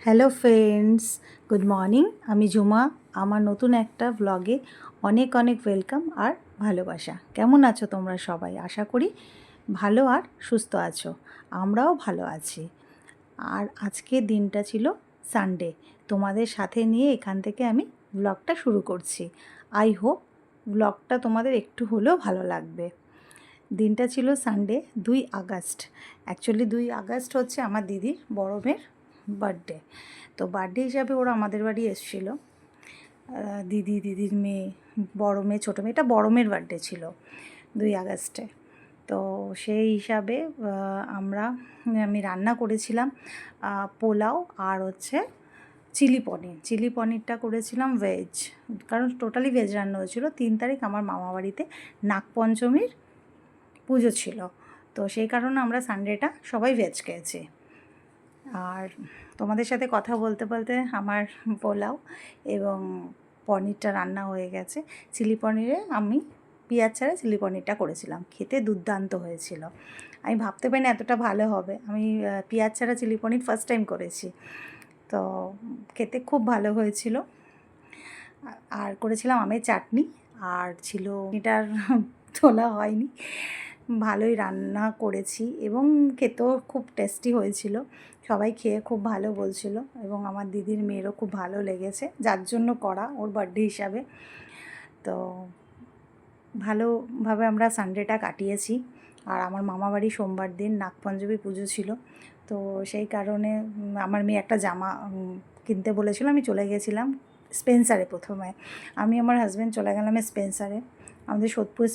Hello friends, good morning. আমি ঝুমা। আমার নতুন একটা ব্লগে অনেক অনেক ওয়েলকাম আর ভালোবাসা। কেমন আছো তোমরা সবাই? আশা করি ভালো আর সুস্থ আছো। আমরাও ভালো আছি। আর আজকে দিনটা ছিল সানডে। তোমাদের সাথে নিয়ে এখান থেকে আমি ব্লগটা শুরু করছি। আই হোপ ব্লগটা তোমাদের একটু হলেও ভালো লাগবে। দিনটা ছিল সানডে, 2 আগস্ট। অ্যাকচুয়ালি 2 আগস্ট হচ্ছে আমার দিদির বড় মেয়ের বার্থডে। তো বার্থডে হিসাবে ওরা আমাদের বাড়ি এসেছিলো। দিদির মেয়ে, বড় মেয়ে, ছোটো মেয়ে, এটা বড় মেয়ের বার্থডে ছিল 2 আগস্টে। তো সেই হিসাবে আমি রান্না করেছিলাম পোলাও আর হচ্ছে চিলি পনিরটা করেছিলাম ভেজ, কারণ টোটালি ভেজ রান্না হয়েছিল। 3 তারিখ আমার মামাবাড়িতে নাগপঞ্চমীর পুজো ছিল, তো সেই কারণে আমরা সানডেটা সবাই ভেজ খেয়েছি। আর তোমাদের সাথে কথা বলতে বলতে আমার পোলাও এবং পনিরটা রান্না হয়ে গেছে। চিলি পনিরে আমি পেঁয়াজ ছাড়া চিলি পনিরটা করেছিলাম, খেতে দুর্দান্ত হয়েছিল। আমি ভাবতে পারিনি এতটা ভালো হবে। আমি পেঁয়াজ ছাড়া চিলি পনির ফার্স্ট টাইম করেছি, তো খেতে খুব ভালো হয়েছিল। আর করেছিলাম আমের চাটনি, আর ছিল এটার তোলা হয়নি। ভালোই রান্না করেছি এবং খেতেও খুব টেস্টি হয়েছিল। সবাই খেয়ে খুব ভালো বলছিল এবং আমার দিদির মেয়েরও খুব ভালো লেগেছে, যার জন্য করা, ওর বার্থডে হিসাবে। তো ভালোভাবে আমরা সানডেটা কাটিয়েছি। আর আমার মামাবাড়ি সোমবার দিন নাগপঞ্চমী পুজো ছিল, তো সেই কারণে আমার মেয়ে একটা জামা কিনতে বলেছিল। আমি চলে গেছিলাম স্পেন্সারে। প্রথমে আমি আমার হাজব্যান্ড চলে গেলাম স্পেন্সারে, আমাদের সোদপুর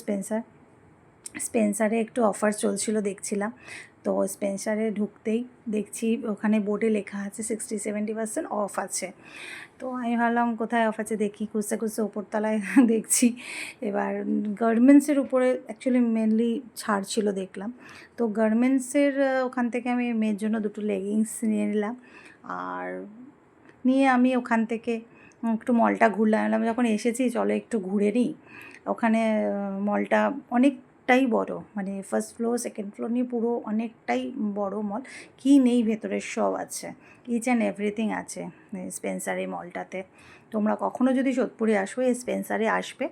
স্পেন্সারে একটু অফার চলছিল দেখছিলাম। তো স্পেন্সারে ঢুকতেই দেখছি ওখানে বোর্ডে লেখা আছে 60-70% অফ আছে। তো আমি ভাবলাম কোথায় অফ আছে দেখি, খুঁজতে খুঁজতে ওপরতলায় দেখছি। এবার গার্মেন্টসের উপরে অ্যাকচুয়ালি মেনলি ছাড় ছিল দেখলাম। তো গার্মেন্টসের ওখান থেকে আমি মেয়ের জন্য 2টো লেগিংস নিয়ে নিলাম। আর নিয়ে আমি ওখান থেকে একটু মলটা ঘুরলাম। যখন এসেছি চলো একটু ঘুরে নিই। ওখানে মলটা অনেকটাই বড়, মানে ফার্স্ট ফ্লোর সেকেন্ড ফ্লোর নিয়ে পুরো অনেকটাই বড় মল। কী নেই ভেতরে সব আছে, ইচ অ্যান্ড এভরিথিং আছে স্পেন্সারে মলটাতে। তোমরা কখনো যদি সোদপুরে আসো, এই স্পেন্সারে আসবে,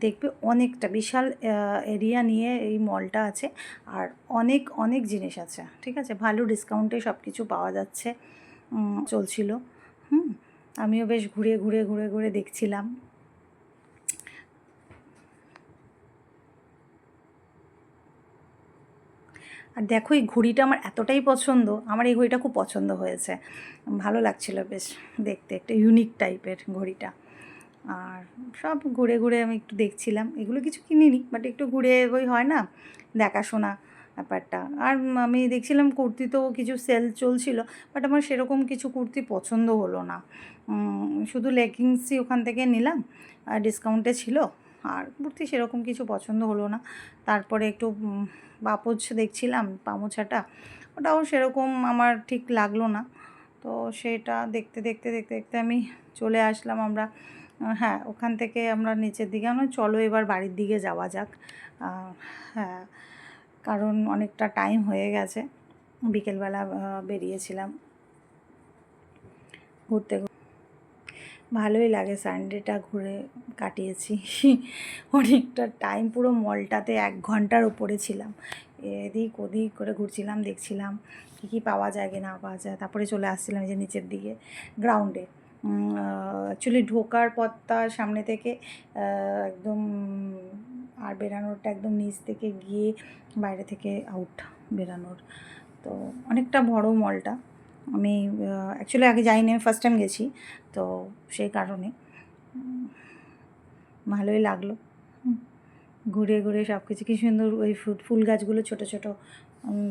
দেখবে অনেকটা বিশাল এরিয়া নিয়ে এই মলটা আছে। আর অনেক অনেক জিনিস আছে, ঠিক আছে, ভালো ডিসকাউন্টে সব কিছু পাওয়া যাচ্ছে, চলছিল। আমিও বেশ ঘুরে ঘুরে ঘুরে ঘুরে দেখছিলাম। আর দেখো এই ঘড়িটা আমার এতটাই পছন্দ, আমার এই ঘড়িটা খুব পছন্দ হয়েছে, ভালো লাগছিলো বেশ দেখতে, একটা ইউনিক টাইপের ঘড়িটা। আর সব ঘুরে ঘুরে আমি একটু দেখছিলাম, এগুলো কিছু কিনিনি, বাট একটু ঘুরে ওই হয় না দেখাশোনা ব্যাপারটা। আর আমি দেখছিলাম কুর্তি তো কিছু সেল চলছিল, বাট আমার সেরকম কিছু কুর্তি পছন্দ হলো না। শুধু লেগিংসই ওখান থেকে নিলাম, ডিসকাউন্টে ছিল। আর কুর্তি সেরকম কিছু পছন্দ হলো না। তারপরে একটু পাপোছ দেখছিলাম, পামোছাটা, ওটাও সেরকম আমার ঠিক লাগলো না। তো সেটা দেখতে দেখতে দেখতে দেখতে আমি চলে আসলাম। আমরা হ্যাঁ, ওখান থেকে আমরা নিচের দিকে আমরা চলো এবার বাড়ির দিকে যাওয়া যাক। হ্যাঁ, কারণ অনেকটা টাইম হয়ে গেছে, বিকেলবেলা বেরিয়েছিলাম ঘুরতে। ভালোই লাগে, সানডেটা ঘুরে কাটিয়েছি। অনেকটা টাইম পুরো মলটাতে 1 ঘন্টার উপরে ছিলাম, এদিক ওদিক করে ঘুরছিলাম, দেখছিলাম কী কী পাওয়া যায় কি না পাওয়া যায়। তারপরে চলে আসছিলাম যে নিচের দিকে গ্রাউন্ডে। অ্যাকচুয়ালি ঢোকার পথটা সামনে থেকে একদম, আর বেরানোরটা একদম নিচ থেকে গিয়ে বাইরে থেকে আউট বেরানোর। তো অনেকটা বড় মলটা। আমি অ্যাকচুয়ালি আগে যাইনি, আমি ফার্স্ট টাইম গেছি, তো সেই কারণে ভালোই লাগলো ঘুরে ঘুরে সব কিছু। কী সুন্দর ওই ফুল গাছগুলো ছোটো ছোটো,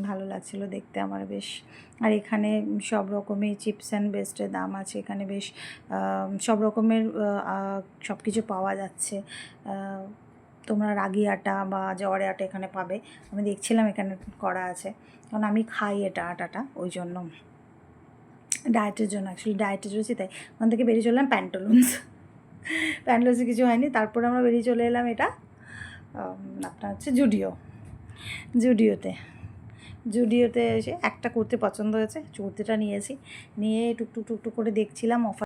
ভালো লাগছিলো দেখতে আমার বেশ। আর এখানে সব রকমের চিপস অ্যান্ড বেস্টের দাম আছে, এখানে বেশ সব রকমের সব কিছু পাওয়া যাচ্ছে। তোমরা রাগি আটা বা জওয়ারে আটা এখানে পাবে, আমি দেখছিলাম এখানে করা আছে, কারণ আমি খাই এটা আটাটা, ওই জন্য ডায়েটের জন্য, অ্যাকচুয়ালি ডায়েটে রয়েছে তাই। ওখান থেকে বেরিয়ে চললাম প্যান্টালুন্সে কিছু হয়নি। তারপরে আমরা বেরিয়ে চলে এলাম এটা আপনার হচ্ছে জুডিওতে। জুডিওতে এসে একটা কুর্তি পছন্দ হয়েছে, কুর্তিটা নিয়েছি। নিয়ে টুকটুক টুকটুক করে দেখছিলাম অফার